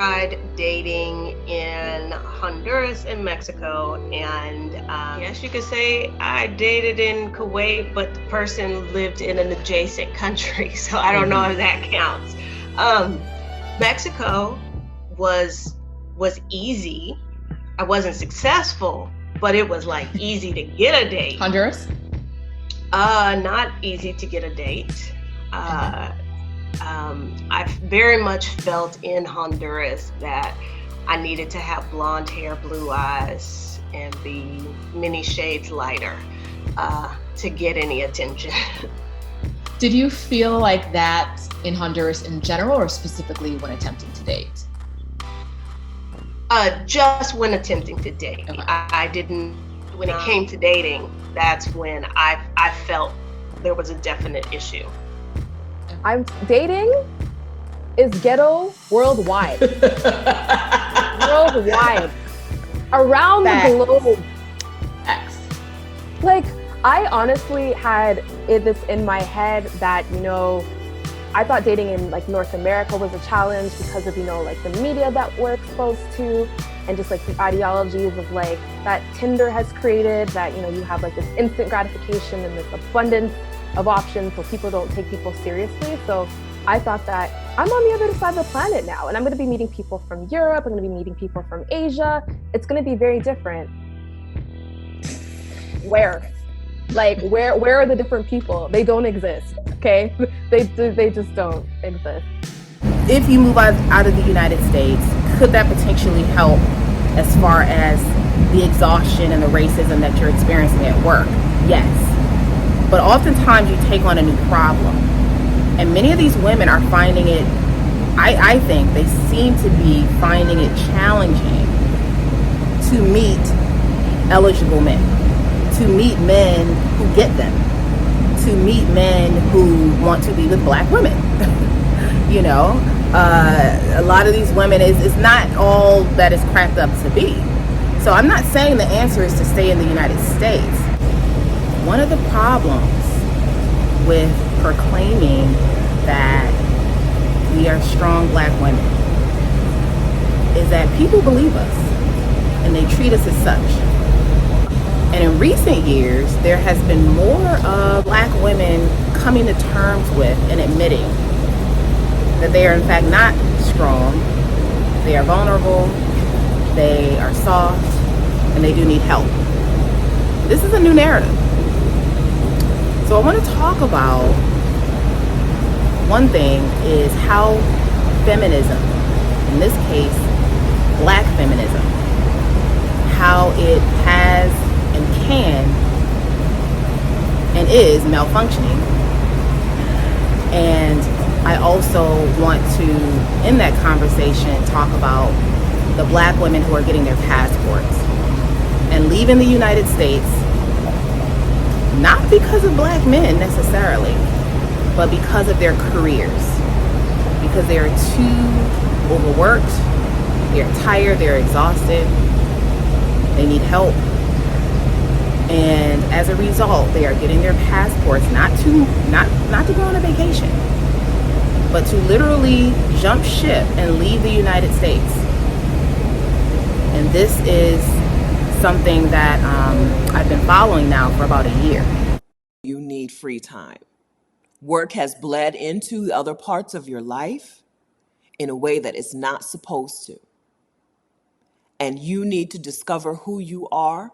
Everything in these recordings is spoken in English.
tried dating in Honduras and Mexico, and yes, you could say I dated in Kuwait, but the person lived in an adjacent country, so I don't know if that counts. Mexico was easy. I wasn't successful, but it was like easy to get a date. Honduras? Not easy to get a date. I very much felt in Honduras that I needed to have blonde hair, blue eyes, and be many shades lighter to get any attention. Did you feel like that in Honduras in general, or specifically when attempting to date? Just when attempting to date. Okay. I didn't, when it came to dating, that's when I felt there was a definite issue. Dating is ghetto worldwide. Worldwide. Around the globe. Like, I honestly had this in my head that, I thought dating in like North America was a challenge because of, like the media that we're exposed to, and just like the ideologies of like that Tinder has created, that, you have like this instant gratification and this abundance of options, so people don't take people seriously. So I thought that I'm on the other side of the planet now, and I'm going to be meeting people from Europe, I'm going to be meeting people from Asia. It's going to be very different. Where? Like, where are the different people? They don't exist, okay? They just don't exist. If you move out of the United States, could that potentially help as far as the exhaustion and the racism that you're experiencing at work? Yes. But oftentimes you take on a new problem. And many of these women are finding it, I think they seem to be finding it challenging to meet eligible men, to meet men who get them, to meet men who want to be with Black women. A lot of these women is not all that it's cracked up to be. So I'm not saying the answer is to stay in the United States. One of the problems with proclaiming that we are strong Black women is that people believe us and they treat us as such. And in recent years, there has been more of Black women coming to terms with and admitting that they are in fact not strong, they are vulnerable, they are soft, and they do need help. This is a new narrative. So I want to talk about, one thing is how feminism, in this case, Black feminism, how it has and can and is malfunctioning. And I also want to, in that conversation, talk about the Black women who are getting their passports and leaving the United States, not because of Black men necessarily, but because of their careers, because they are too overworked, they're tired, they're exhausted, they need help. And as a result, they are getting their passports not to go on a vacation, but to literally jump ship and leave the United States. And this is something that I've been following now for about a year. You need free time. Work has bled into other parts of your life in a way that it's not supposed to. And you need to discover who you are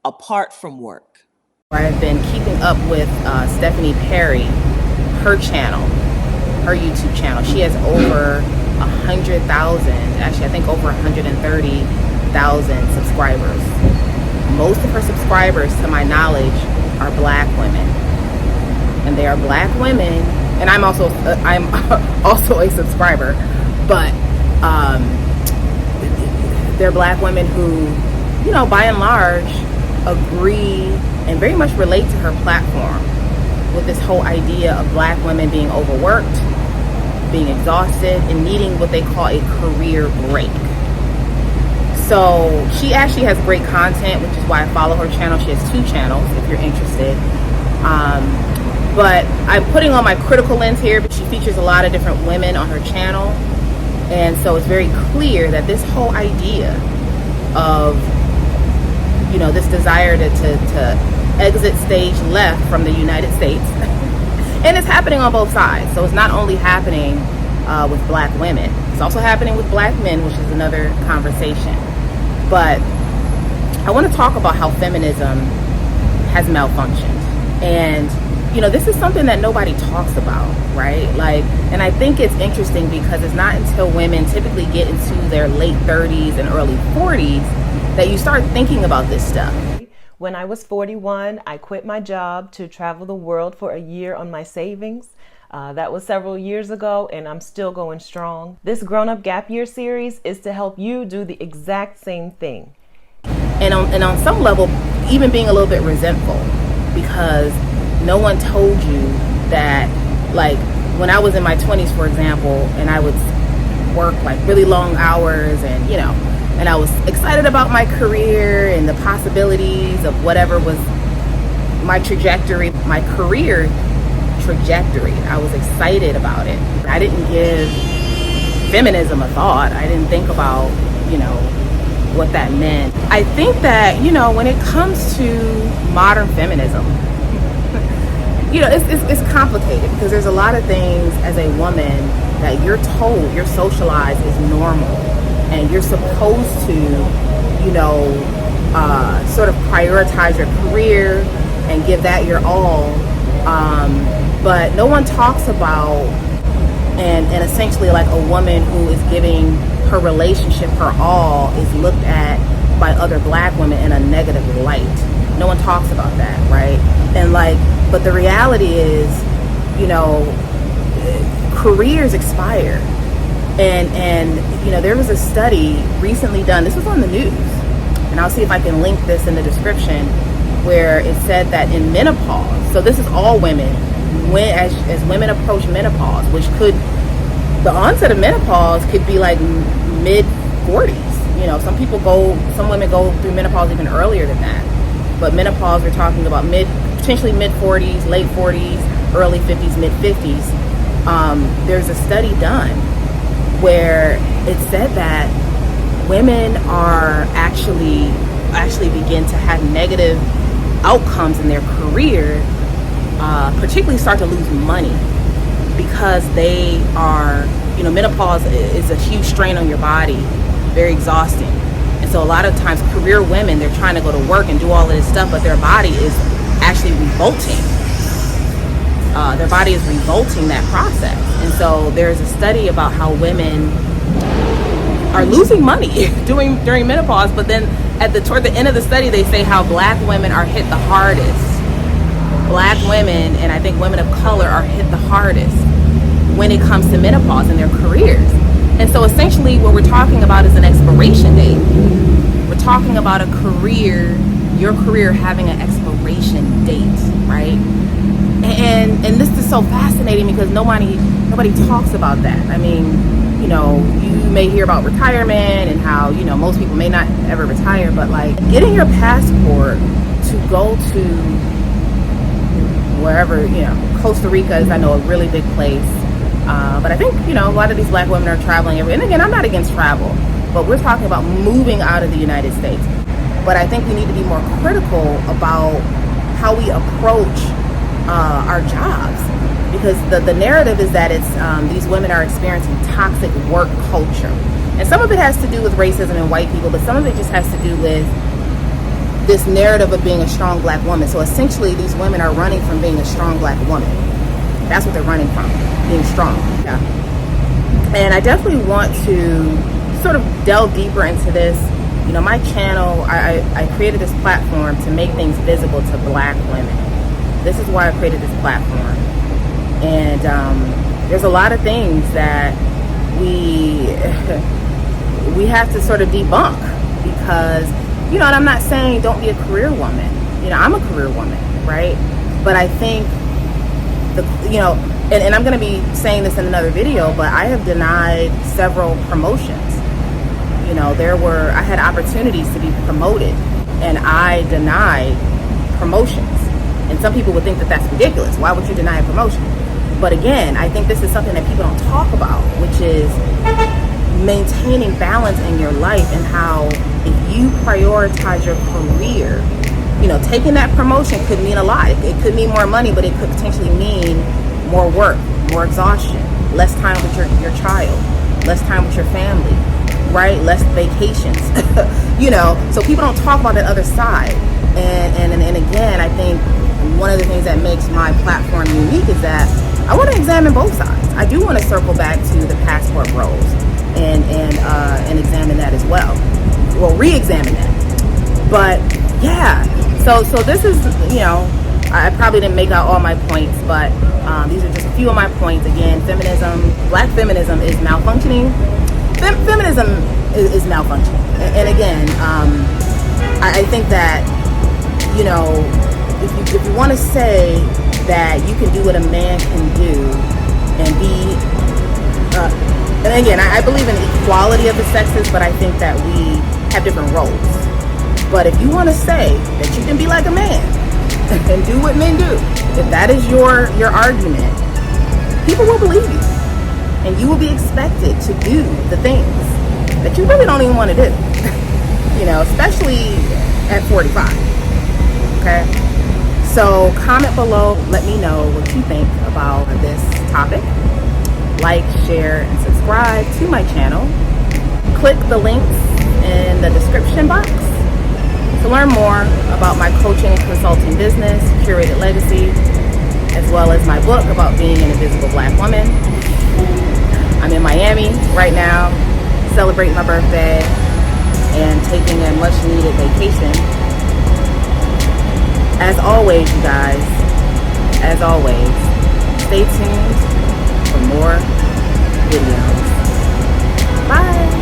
apart from work. I've been keeping up with Stephanie Perry, her channel, her YouTube channel. She has over 100,000, actually I think over 130,000 subscribers. Most of her subscribers, to my knowledge, are Black women. And they are Black women, and I'm also a subscriber, but they're Black women who, by and large, agree and very much relate to her platform with this whole idea of Black women being overworked, being exhausted, and needing what they call a career break. So she actually has great content, which is why I follow her channel. She has 2 channels if you're interested. But I'm putting on my critical lens here, but she features a lot of different women on her channel. And so it's very clear that this whole idea of, this desire to exit stage left from the United States, and it's happening on both sides. So it's not only happening with black women, it's also happening with black men, which is another conversation. But I want to talk about how feminism has malfunctioned. And, this is something that nobody talks about, right? And I think it's interesting because it's not until women typically get into their late 30s and early 40s that you start thinking about this stuff. When I was 41, I quit my job to travel the world for a year on my savings. That was several years ago, and I'm still going strong. This Grown Up Gap Year series is to help you do the exact same thing. And on some level, even being a little bit resentful, because no one told you that, when I was in my 20s, for example, and I would work really long hours, and and I was excited about my career and the possibilities of whatever was my trajectory, my career trajectory. I was excited about it. I didn't give feminism a thought. I didn't think about, what that meant. I think that, when it comes to modern feminism, it's complicated because there's a lot of things as a woman that you're told, you're socialized is normal, and you're supposed to, sort of prioritize your career and give that your all. But no one talks about, and essentially a woman who is giving her relationship her all is looked at by other black women in a negative light. No one talks about that, right? And but the reality is, careers expire. And there was a study recently done, this was on the news, and I'll see if I can link this in the description, where it said that in menopause, so this is all women, as women approach menopause, which the onset of menopause could be mid 40s. Some women go through menopause even earlier than that. But menopause, we're talking about potentially mid 40s, late 40s, early 50s, mid 50s. There's a study done where it said that women are actually begin to have negative outcomes in their career, particularly start to lose money because they are, menopause is a huge strain on your body, very exhausting. And so a lot of times career women, they're trying to go to work and do all of this stuff, but their body is actually revolting. Their body is revolting that process. And so there's a study about how women are losing money during menopause, but then toward the end of the study, they say how black women are hit the hardest. Black women, and I think women of color, are hit the hardest when it comes to menopause in their careers. And so essentially what we're talking about is an expiration date. We're talking about a career, your career having an expiration date, right? And this is so fascinating because nobody talks about that. I mean, you may hear about retirement and how, most people may not ever retire, but getting your passport to go to wherever, Costa Rica is, I know, a really big place. But I think, a lot of these black women are traveling and again, I'm not against travel, but we're talking about moving out of the United States. But I think we need to be more critical about how we approach our jobs, because the narrative is that it's these women are experiencing toxic work culture. And some of it has to do with racism and white people, but some of it just has to do with this narrative of being a strong black woman. So essentially these women are running from being a strong black woman. That's what they're running from, being strong. Yeah. And I definitely want to sort of delve deeper into this. My channel, I created this platform to make things visible to black women. This is why I created this platform. And there's a lot of things that we have to sort of debunk because, and I'm not saying don't be a career woman. I'm a career woman, right? But I think and I'm going to be saying this in another video, but I have denied several promotions. I had opportunities to be promoted and I denied promotions. And some people would think that that's ridiculous. Why would you deny a promotion? But again, I think this is something that people don't talk about, which is maintaining balance in your life, and how if you prioritize your career, taking that promotion could mean a lot. It could mean more money, but it could potentially mean more work, more exhaustion, less time with your child, less time with your family, right? Less vacations, so people don't talk about that other side. And again, I think one of the things that makes my platform unique is that I want to examine both sides. I do want to circle back to the passport roles and examine that as well. Well, re-examine that. But yeah, so this is, I probably didn't make out all my points, but these are just a few of my points. Again, black feminism is malfunctioning. Feminism is malfunctioning. And again, I think that, if you want to say that you can do what a man can do and be, and again, I believe in the equality of the sexes, but I think that we have different roles. But if you want to say that you can be like a man and do what men do, if that is your argument, people will believe you. And you will be expected to do the things that you really don't even want to do, especially at 45, okay? So comment below, let me know what you think about this topic. Like, share, and subscribe to my channel. Click the links in the description box to learn more about my coaching and consulting business, Curated Legacy, as well as my book about being an invisible black woman. I'm in Miami right now, celebrating my birthday and taking a much needed vacation. As always, you guys, stay tuned for more videos. Bye.